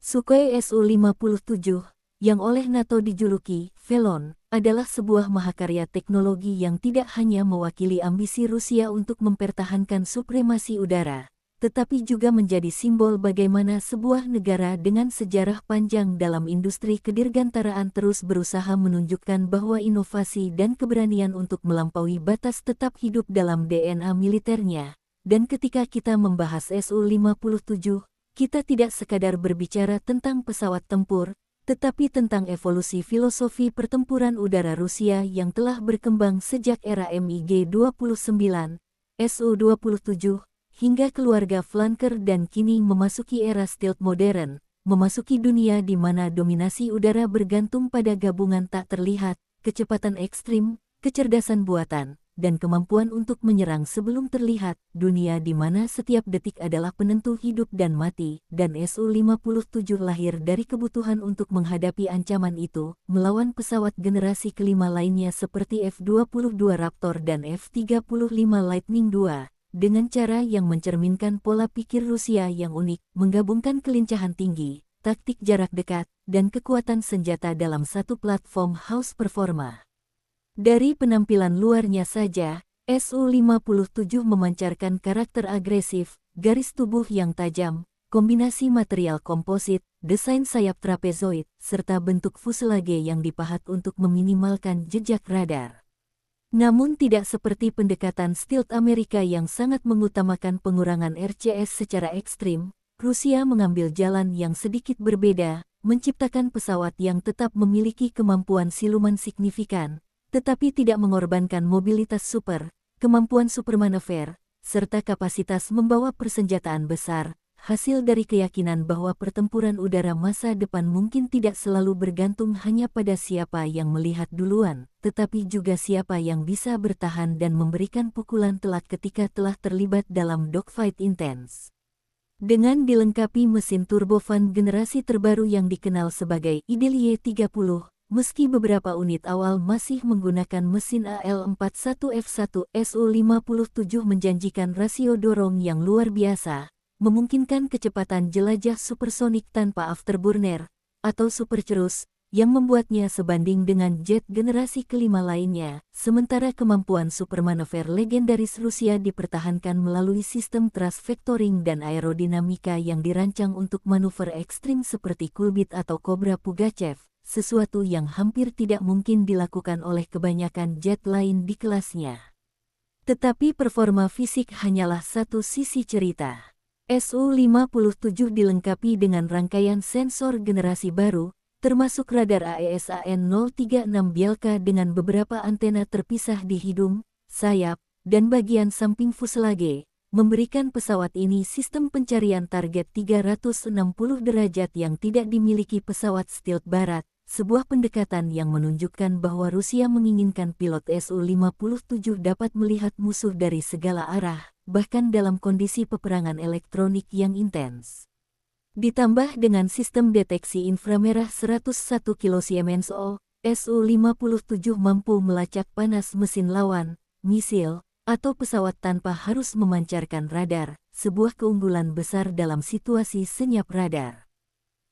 Sukhoi Su-57, yang oleh NATO dijuluki Velon, adalah sebuah mahakarya teknologi yang tidak hanya mewakili ambisi Rusia untuk mempertahankan supremasi udara, tetapi juga menjadi simbol bagaimana sebuah negara dengan sejarah panjang dalam industri kedirgantaraan terus berusaha menunjukkan bahwa inovasi dan keberanian untuk melampaui batas tetap hidup dalam DNA militernya. Dan ketika kita membahas Su-57, kita tidak sekadar berbicara tentang pesawat tempur, tetapi tentang evolusi filosofi pertempuran udara Rusia yang telah berkembang sejak era MiG-29, Su-27, hingga keluarga flanker dan kini memasuki era stealth modern, memasuki dunia di mana dominasi udara bergantung pada gabungan tak terlihat, kecepatan ekstrim, kecerdasan buatan, dan kemampuan untuk menyerang sebelum terlihat, dunia di mana setiap detik adalah penentu hidup dan mati, dan Su-57 lahir dari kebutuhan untuk menghadapi ancaman itu, melawan pesawat generasi kelima lainnya seperti F-22 Raptor dan F-35 Lightning II, dengan cara yang mencerminkan pola pikir Rusia yang unik, menggabungkan kelincahan tinggi, taktik jarak dekat, dan kekuatan senjata dalam satu platform house performa. Dari penampilan luarnya saja, Su-57 memancarkan karakter agresif, garis tubuh yang tajam, kombinasi material komposit, desain sayap trapezoid, serta bentuk fuselage yang dipahat untuk meminimalkan jejak radar. Namun tidak seperti pendekatan stealth Amerika yang sangat mengutamakan pengurangan RCS secara ekstrim, Rusia mengambil jalan yang sedikit berbeda, menciptakan pesawat yang tetap memiliki kemampuan siluman signifikan, tetapi tidak mengorbankan mobilitas super, kemampuan supermanever, serta kapasitas membawa persenjataan besar, hasil dari keyakinan bahwa pertempuran udara masa depan mungkin tidak selalu bergantung hanya pada siapa yang melihat duluan, tetapi juga siapa yang bisa bertahan dan memberikan pukulan telak ketika telah terlibat dalam dogfight intens. Dengan dilengkapi mesin turbofan generasi terbaru yang dikenal sebagai Idelie-30, meski beberapa unit awal masih menggunakan mesin AL-41F1, Su-57 menjanjikan rasio dorong yang luar biasa, memungkinkan kecepatan jelajah supersonik tanpa afterburner, atau supercruise, yang membuatnya sebanding dengan jet generasi kelima lainnya, sementara kemampuan supermanever legendaris Rusia dipertahankan melalui sistem thrust vectoring dan aerodinamika yang dirancang untuk manuver ekstrim seperti Kulbit atau Kobra Pugachev, sesuatu yang hampir tidak mungkin dilakukan oleh kebanyakan jet lain di kelasnya. Tetapi performa fisik hanyalah satu sisi cerita. Su-57 dilengkapi dengan rangkaian sensor generasi baru, termasuk radar AESAN-036 Bielka dengan beberapa antena terpisah di hidung, sayap, dan bagian samping fuselage, memberikan pesawat ini sistem pencarian target 360 derajat yang tidak dimiliki pesawat stealth barat, sebuah pendekatan yang menunjukkan bahwa Rusia menginginkan pilot Su-57 dapat melihat musuh dari segala arah, bahkan dalam kondisi peperangan elektronik yang intens. Ditambah dengan sistem deteksi inframerah 101 kSiemens, Su-57 mampu melacak panas mesin lawan, misil, atau pesawat tanpa harus memancarkan radar, sebuah keunggulan besar dalam situasi senyap radar.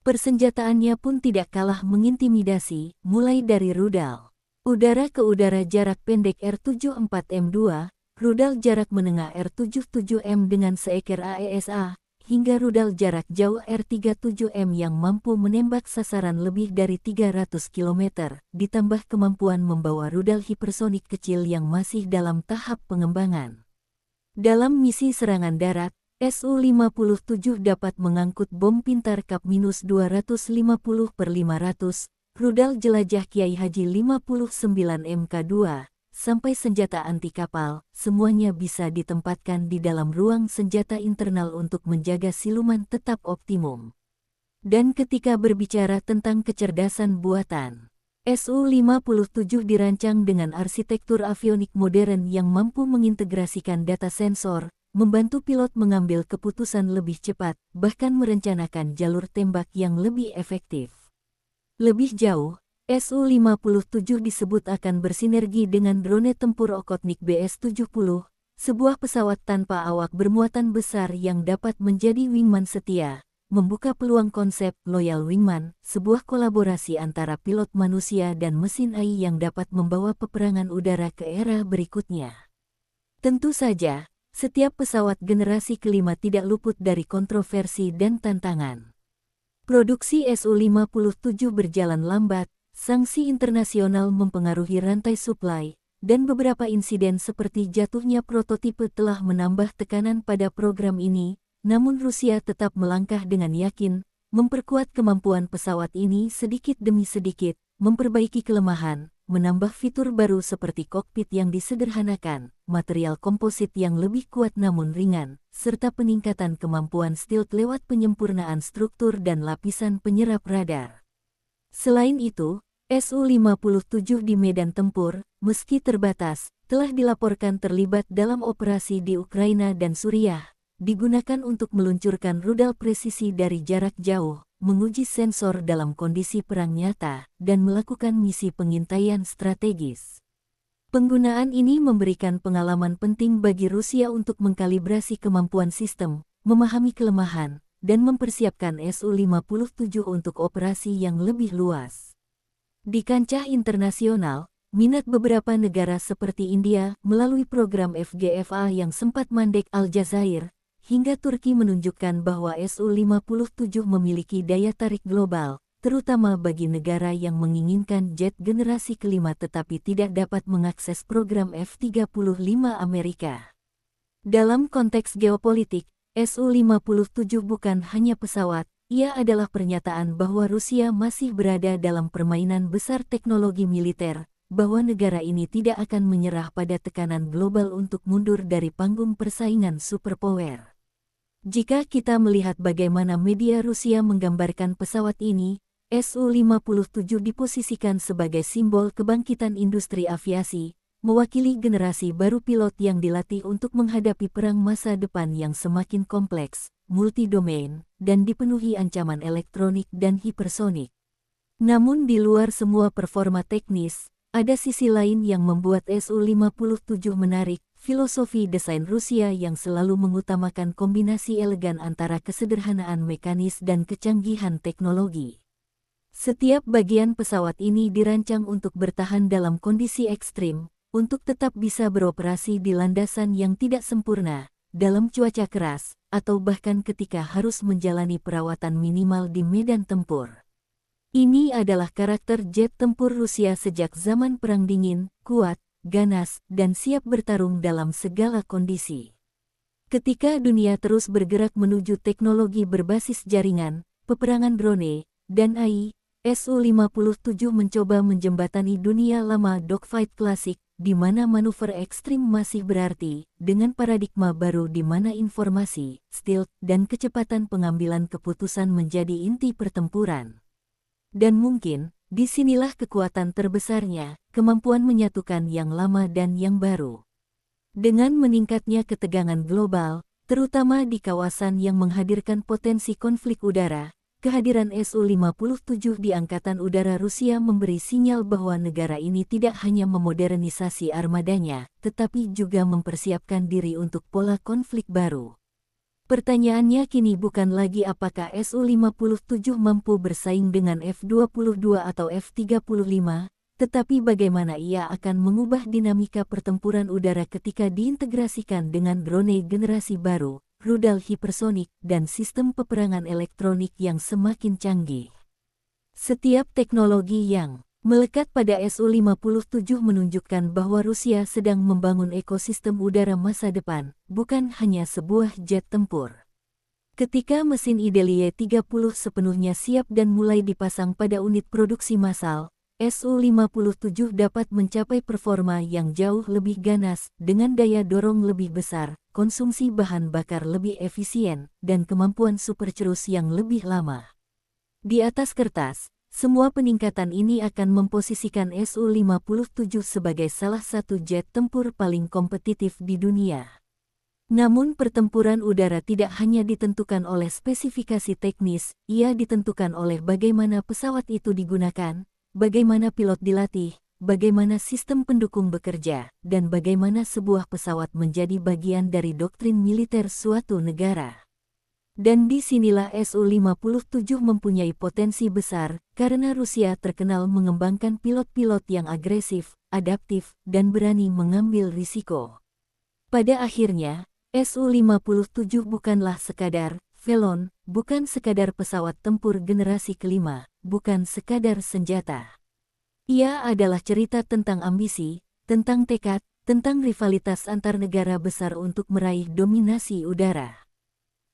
Persenjataannya pun tidak kalah mengintimidasi, mulai dari rudal udara ke udara jarak pendek R-74M2, rudal jarak menengah R-77M dengan seekor AESA, hingga rudal jarak jauh R-37M yang mampu menembak sasaran lebih dari 300 km, ditambah kemampuan membawa rudal hipersonik kecil yang masih dalam tahap pengembangan. Dalam misi serangan darat, Su-57 dapat mengangkut bom pintar Kap-250/500, rudal jelajah Kiai Haji 59 Mk2, sampai senjata anti kapal, semuanya bisa ditempatkan di dalam ruang senjata internal untuk menjaga siluman tetap optimum. Dan ketika berbicara tentang kecerdasan buatan, Su-57 dirancang dengan arsitektur avionik modern yang mampu mengintegrasikan data sensor, membantu pilot mengambil keputusan lebih cepat, bahkan merencanakan jalur tembak yang lebih efektif. Lebih jauh, Su-57 disebut akan bersinergi dengan drone tempur Okhotnik BS-70, sebuah pesawat tanpa awak bermuatan besar yang dapat menjadi wingman setia, membuka peluang konsep Loyal Wingman, sebuah kolaborasi antara pilot manusia dan mesin AI yang dapat membawa peperangan udara ke era berikutnya. Tentu saja, setiap pesawat generasi kelima tidak luput dari kontroversi dan tantangan. Produksi Su-57 berjalan lambat, sanksi internasional mempengaruhi rantai suplai, dan beberapa insiden seperti jatuhnya prototipe telah menambah tekanan pada program ini. Namun Rusia tetap melangkah dengan yakin, memperkuat kemampuan pesawat ini sedikit demi sedikit, memperbaiki kelemahan, menambah fitur baru seperti kokpit yang disederhanakan, material komposit yang lebih kuat namun ringan, serta peningkatan kemampuan stealth lewat penyempurnaan struktur dan lapisan penyerap radar. Selain itu, Su-57 di medan tempur, meski terbatas, telah dilaporkan terlibat dalam operasi di Ukraina dan Suriah. Digunakan untuk meluncurkan rudal presisi dari jarak jauh, menguji sensor dalam kondisi perang nyata, dan melakukan misi pengintaian strategis. Penggunaan ini memberikan pengalaman penting bagi Rusia untuk mengkalibrasi kemampuan sistem, memahami kelemahan, dan mempersiapkan Su-57 untuk operasi yang lebih luas. Di kancah internasional, minat beberapa negara seperti India melalui program FGFA yang sempat mandek Aljazair, hingga Turki menunjukkan bahwa Su-57 memiliki daya tarik global, terutama bagi negara yang menginginkan jet generasi kelima tetapi tidak dapat mengakses program F-35 Amerika. Dalam konteks geopolitik, Su-57 bukan hanya pesawat, ia adalah pernyataan bahwa Rusia masih berada dalam permainan besar teknologi militer, bahwa negara ini tidak akan menyerah pada tekanan global untuk mundur dari panggung persaingan superpower. Jika kita melihat bagaimana media Rusia menggambarkan pesawat ini, Su-57 diposisikan sebagai simbol kebangkitan industri aviasi, mewakili generasi baru pilot yang dilatih untuk menghadapi perang masa depan yang semakin kompleks, multi-domain, dan dipenuhi ancaman elektronik dan hipersonik. Namun di luar semua performa teknis, ada sisi lain yang membuat Su-57 menarik, filosofi desain Rusia yang selalu mengutamakan kombinasi elegan antara kesederhanaan mekanis dan kecanggihan teknologi. Setiap bagian pesawat ini dirancang untuk bertahan dalam kondisi ekstrim, untuk tetap bisa beroperasi di landasan yang tidak sempurna, dalam cuaca keras, atau bahkan ketika harus menjalani perawatan minimal di medan tempur. Ini adalah karakter jet tempur Rusia sejak zaman Perang Dingin, kuat, ganas, dan siap bertarung dalam segala kondisi. Ketika dunia terus bergerak menuju teknologi berbasis jaringan, peperangan drone, dan AI, Su-57 mencoba menjembatani dunia lama dogfight klasik, di mana manuver ekstrim masih berarti, dengan paradigma baru di mana informasi, stealth, dan kecepatan pengambilan keputusan menjadi inti pertempuran. Dan mungkin, disinilah kekuatan terbesarnya, kemampuan menyatukan yang lama dan yang baru. Dengan meningkatnya ketegangan global, terutama di kawasan yang menghadirkan potensi konflik udara, kehadiran Su-57 di Angkatan Udara Rusia memberi sinyal bahwa negara ini tidak hanya memodernisasi armadanya, tetapi juga mempersiapkan diri untuk pola konflik baru. Pertanyaannya kini bukan lagi apakah Su-57 mampu bersaing dengan F-22 atau F-35, tetapi bagaimana ia akan mengubah dinamika pertempuran udara ketika diintegrasikan dengan drone generasi baru, rudal hipersonik, dan sistem peperangan elektronik yang semakin canggih. Setiap teknologi yang melekat pada Su-57 menunjukkan bahwa Rusia sedang membangun ekosistem udara masa depan, bukan hanya sebuah jet tempur. Ketika mesin IDELY-30 sepenuhnya siap dan mulai dipasang pada unit produksi massal, Su-57 dapat mencapai performa yang jauh lebih ganas, dengan daya dorong lebih besar, konsumsi bahan bakar lebih efisien, dan kemampuan supercerus yang lebih lama. Di atas kertas, semua peningkatan ini akan memposisikan Su-57 sebagai salah satu jet tempur paling kompetitif di dunia. Namun pertempuran udara tidak hanya ditentukan oleh spesifikasi teknis, ia ditentukan oleh bagaimana pesawat itu digunakan, bagaimana pilot dilatih, bagaimana sistem pendukung bekerja, dan bagaimana sebuah pesawat menjadi bagian dari doktrin militer suatu negara. Dan disinilah Su-57 mempunyai potensi besar, karena Rusia terkenal mengembangkan pilot-pilot yang agresif, adaptif, dan berani mengambil risiko. Pada akhirnya, Su-57 bukanlah sekadar Velon, bukan sekadar pesawat tempur generasi kelima, bukan sekadar senjata. Ia adalah cerita tentang ambisi, tentang tekad, tentang rivalitas antar negara besar untuk meraih dominasi udara.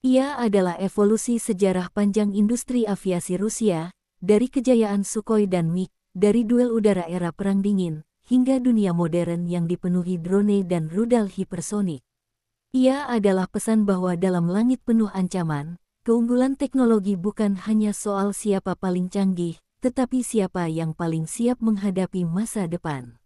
Ia adalah evolusi sejarah panjang industri aviasi Rusia, dari kejayaan Sukhoi dan MiG, dari duel udara era Perang Dingin, hingga dunia modern yang dipenuhi drone dan rudal hipersonik. Ia adalah pesan bahwa dalam langit penuh ancaman, keunggulan teknologi bukan hanya soal siapa paling canggih, tetapi siapa yang paling siap menghadapi masa depan.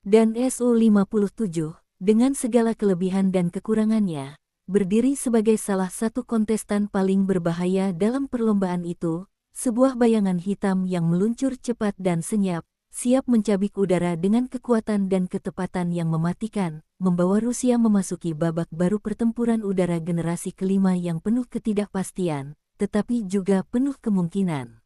Dan Su-57, dengan segala kelebihan dan kekurangannya, berdiri sebagai salah satu kontestan paling berbahaya dalam perlombaan itu, sebuah bayangan hitam yang meluncur cepat dan senyap, siap mencabik udara dengan kekuatan dan ketepatan yang mematikan, membawa Rusia memasuki babak baru pertempuran udara generasi kelima yang penuh ketidakpastian, tetapi juga penuh kemungkinan.